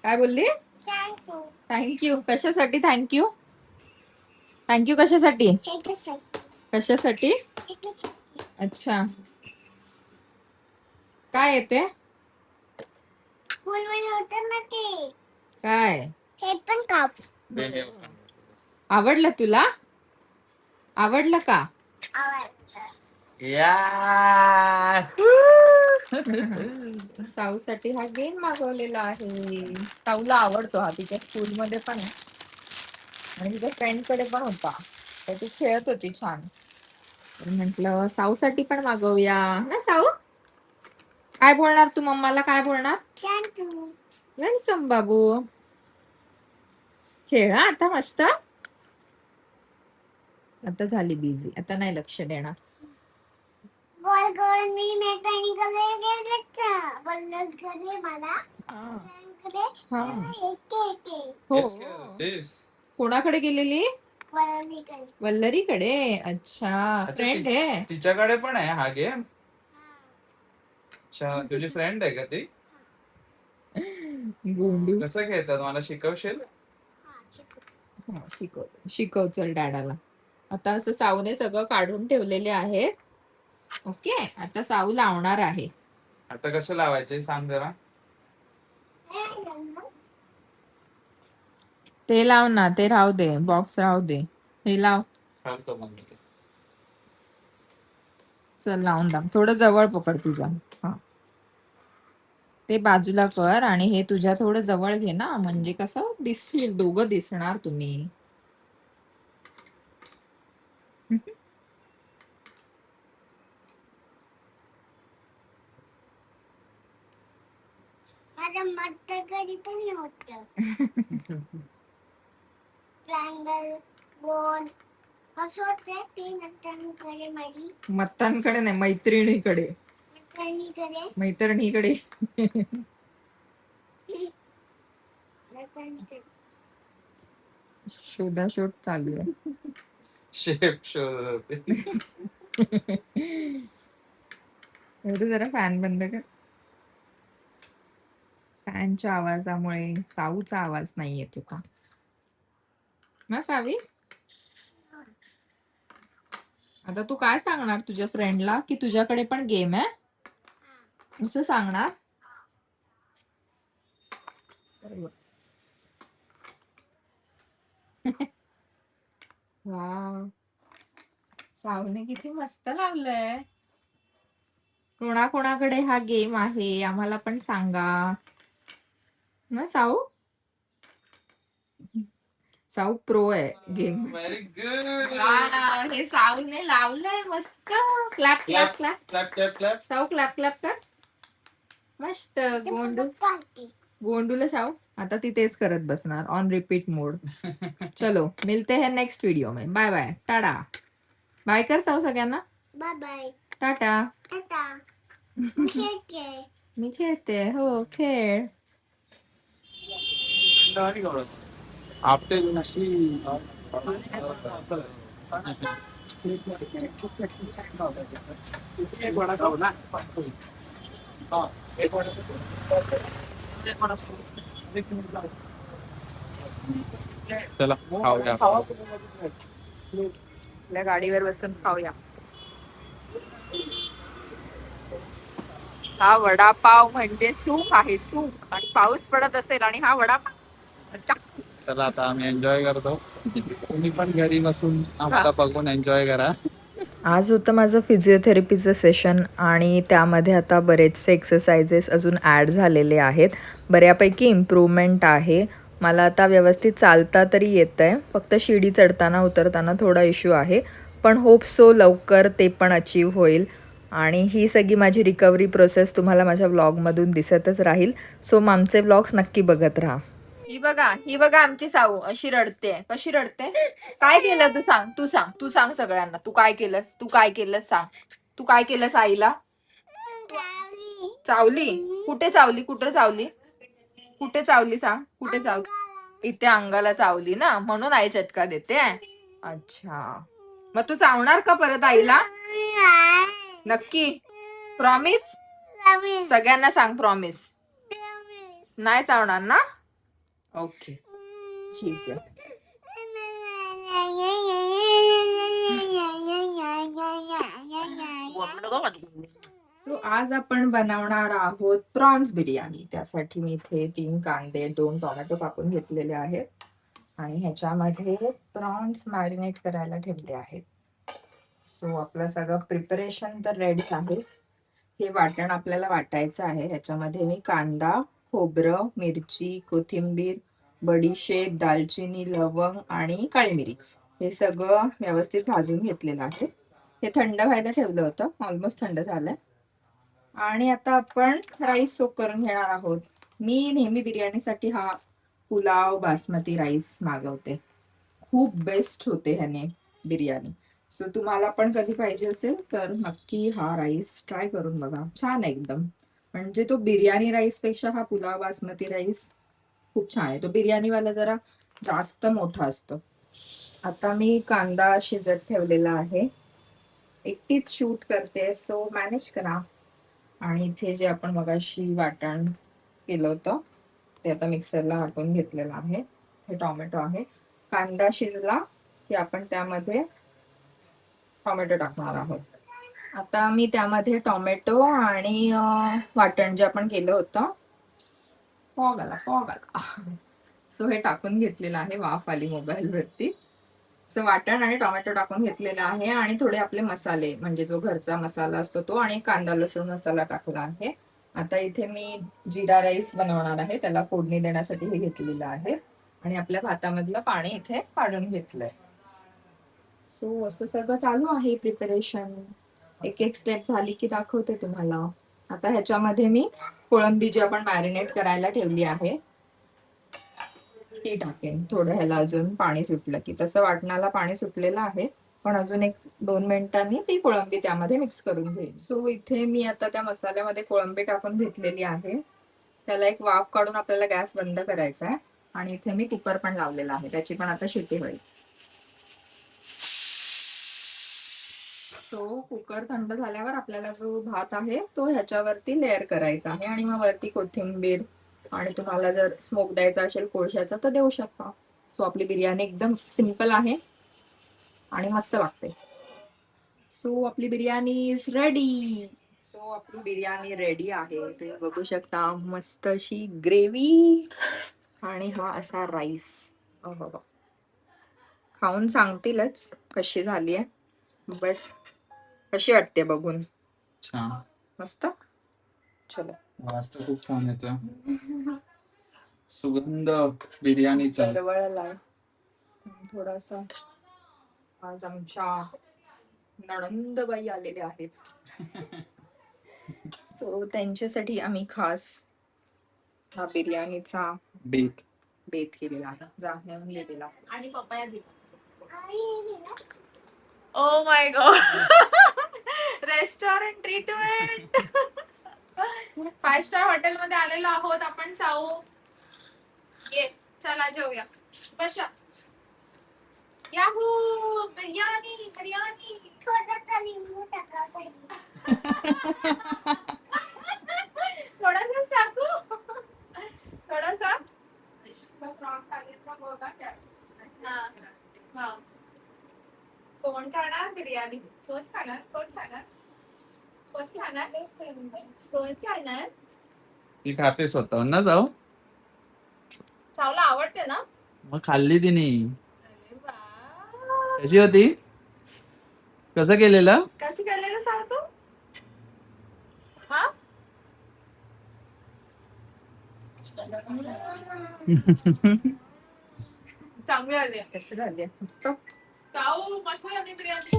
काय बोलली? थँक्यू कशासाठी? थँक्यू थँक्यू कशासाठी? कशासाठी? अच्छा, काय येते? काय हे पण काप. आवडलं तुला? आवडलं का? या साऊसाठी हा गेम मागवलेला आहे. साऊला आवडतो हा, तिच्या स्कूलमध्ये पण आहे आणि तिच्या फ्रेंड कडे पण होता, तर ती खेळत होती छान. तर म्हंटल साऊसाठी पण मागवूया ना. साऊ काय बोलणार तू? मम्माला काय बोलणार? वेलकम बाबू. खेळ हा आता मस्त. आता झाली बिझी, आता नाही लक्ष देणार. गोल गोल मी मेकॅनिकल मला हा. कडे हा. येते हो. कोणाकडे गेलेली? वल्लरीकडे. अच्छा, फ्रेंड आहे. तिच्याकडे पण आहे हा गेम. अच्छा, तुझी फ्रेंड आहे का ती? गोंडू कसं खेळतात मला शिकवशील? शिकव चल डॅडाला. आता असं साऊने सगळं काढून ठेवलेले आहे. ओके, आता साऊ लावणार आहे. आता कसं लावायचे सांग जरा. ते लाव ना, ते राहू दे, बॉक्स राहू दे, हे लाव. सांगतो मग मी. चल लावून दाम, थोडं जवळ पकड तुझ्या. हा, ते बाजूला कर आणि हे तुझ्या थोडं जवळ घे ना, म्हणजे कसं दिसशील, दोघं दिसणार तुम्ही. माझ्या मत्तकरी पण होत. ट्रायंगल गोल कसं होते ते मत्तांकडे माझी. मत्तांकडे नाही, मैत्रिणीकडे. मैत्रिणीकडे. शोधाशोध चालू आहे. शेप शोधत होते. एवढं जरा फॅन बंद कर. फॅनच्या आवाजामुळे साऊचा आवाज नाही येतो का ना सावी? आता तू काय सांगणार तुझ्या फ्रेंडला की तुझ्याकडे पण गेम आहे असं सांगणार? वा, साऊने किती मस्त लावलंय. कोणाकोणाकडे हा गेम आहे आम्हाला पण सांगा ना. साऊ साऊ प्रो आहे गेम. Very good. हे साऊने लावलंय मस्त. Clap clap clap clap clap clap. Sau clap clap कर. मस्त. गोंडूला साऊ आता ती तेच करत बसणार ऑन रिपीट मोड. चलो मिलते हैं नेक्स्ट वीडियो में. Bye bye, tata. बाय कर साऊ सगळ्यांना. Bye bye, tata. टाटा. मी खेळते. हो खेळ. आपटे चला खाऊया. आपल्या गाडीवर बसून खाऊया. हा वडापाव म्हणजे सुख आहे, सुख. आणि पाऊस पडत असेल आणि हा वडापाव. चला आता आम्ही एन्जॉय करतो. तुम्ही पण घरी बसून आमचा बघून एन्जॉय करा. आज होतं माझं फिजिओथेरपीचं सेशन आणि त्यामध्ये आता बरेचसे एक्सरसाइजेस अजून ॲड झालेले आहेत. बऱ्यापैकी इम्प्रूव्हमेंट आहे. मला आता व्यवस्थित चालता तरी येतं आहे, फक्त शिडी चढताना उतरताना थोडा इश्यू आहे. पण होप सो लवकर ते पण अचीव होईल. आणि ही सगळी माझी रिकव्हरी प्रोसेस तुम्हाला माझ्या व्लॉगमधून दिसतच राहील. सो आमचे व्लॉग्स नक्की बघत राहा. ही बघा आमची साऊ अशी रडते. कशी रडते? काय केलं तू सांग, तू सांग सगळ्यांना. तू काय केलंस सांग. तू काय केलंस आईला? चावली? कुठे चावली? कुठे चावली सांग. कुठे चावली? इथे अंगाला चावली ना, म्हणून आई चटका देते. अच्छा, मग तू चावणार का परत आईला? नक्की प्रॉमिस Promise. सगळ्यांना सांग प्रॉमिस Promise. नाही चावणार ना ओके ठीक आहे सो आज आपण बनवणार आहोत प्रॉन्स बिर्याणी त्यासाठी मी इथे 3 कांदे 2 टोमॅटो कापून घेतलेले आहेत आणि ह्याच्यामध्ये प्रॉन्स मॅरिनेट करायला ठेवले आहेत सो आपलं सगळं प्रिपरेशन तर रेडी आहे हे वाटण आपल्याला वाटायचं आहे ह्याच्यामध्ये मी कांदा खोबरं मिरची कोथिंबीर बडीशेप दालचिनी लवंग आणि काळी मिरी हे सगळं व्यवस्थित भाजून घेतलेलं आहे हे थंड व्हायला ठेवलं होतं ऑलमोस्ट थंड झालंय आणि आता आपण राईस सोक करून घेणार आहोत मी नेहमी बिर्याणीसाठी हा पुलाव बासमती राईस मागवते खूप बेस्ट होते ह्याने बिर्याणी सो तुम्हाला पण कधी पाहिजे असेल तर नक्की हा राईस ट्राय करून बघा छान आहे एकदम म्हणजे तो बिर्याणी राईस पेक्षा हा पुलाव बासमती राईस खूप छान आहे तो बिर्याणीवाला जरा जास्त मोठा असतो आता मी कांदा शिजत ठेवलेला आहे एकटीच शूट करते सो मॅनेज करा आणि इथे जे आपण मगाशी वाटण केलं होतं ते आता मिक्सरला वाटून घेतलेलं आहे हे टोमॅटो आहे कांदा शिजला की आपण त्यामध्ये टोमॅटो टाकणार आहोत आता मी त्यामध्ये टोमॅटो आणि वाटण जे आपण केलं होतं फॉग आला सो हे टाकून घेतलेलं आहे वाफ आली मोबाईल वरती सो वाटण आणि टोमॅटो टाकून घेतलेला आहे आणि थोडे आपले मसाले म्हणजे जो घरचा मसाला असतो तो आणि कांदा लसूण मसाला टाकला आहे आता इथे मी जिरा राईस बनवणार आहे त्याला फोडणी देण्यासाठी हे घेतलेलं आहे आणि आपल्या भातामधलं पाणी इथे काढून घेतलंय सो असं सगळं चालू आहे प्रिपरेशन एक एक स्टेप झाली की दाखवते तुम्हाला आता ह्याच्यामध्ये मी कोळंबी जी आपण मॅरिनेट करायला ठेवली आहे ती टाकेन थोडं ह्याला अजून पाणी सुटलं की तसं वाटणाला पाणी सुटलेलं आहे पण अजून 1-2 मिनिटांनी ती कोळंबी त्यामध्ये मिक्स करून घेईन सो इथे मी आता त्या मसाल्यामध्ये कोळंबी टाकून घेतलेली आहे त्याला एक वाफ काढून आपल्याला गॅस बंद करायचा आहे आणि इथे मी कुकर पण लावलेला आहे त्याची पण आता शिटी होईल तो कुकर थंड झाल्यावर आपल्याला जो भात आहे तो ह्याच्यावरती लेअर करायचा आहे आणि मग वरती कोथिंबीर आणि तुम्हाला जर स्मोक द्यायचा असेल कोळशाचा तर देऊ शकता सो आपली बिर्याणी एकदम सिंपल आहे आणि मस्त लागते सो आपली बिर्याणी इज रेडी सो आपली बिर्याणी रेडी आहे तुम्ही बघू शकता मस्त अशी ग्रेव्ही आणि हा असा राईस खाऊन सांगतीलच कशी झाली आहे बट कशी वाटते बघून छान मस्त चलो वास तर खूप छान येतो सुगंध बिर्याणीचा दरवळला थोडासा आज आमच्या नणंदबाई आलेले आहेत सो त्यांच्यासाठी आम्ही खास हा बिर्याणीचा बेत बेत केलेला आहे जा नेऊन गेलेला आणि पप्पाया दिला oh my God restaurant treatment 5 star hotel मध्ये आलेलो आहोत आपण चाऊ ये चला जेऊया बसा याहू बिर्याणी बिर्याणी थोडासा लिंबू टाका पाहिजे. थोडासा टाकू थोडासा सांगितलं बघा त्या हा कोण खाणार बिर्याणी कोण खाणार कोण खाणार कोण खाणार कोण खाणार ती खाते स्वतः ना जाऊ चावला आवडते ना मग खाल्ली तिने अरे वा कशी होती कसं केलेलं कशी केलेलं सांगतो हा चांगली आली कशी झाली मस्त चाऊ मस्त झाली बिर्याणी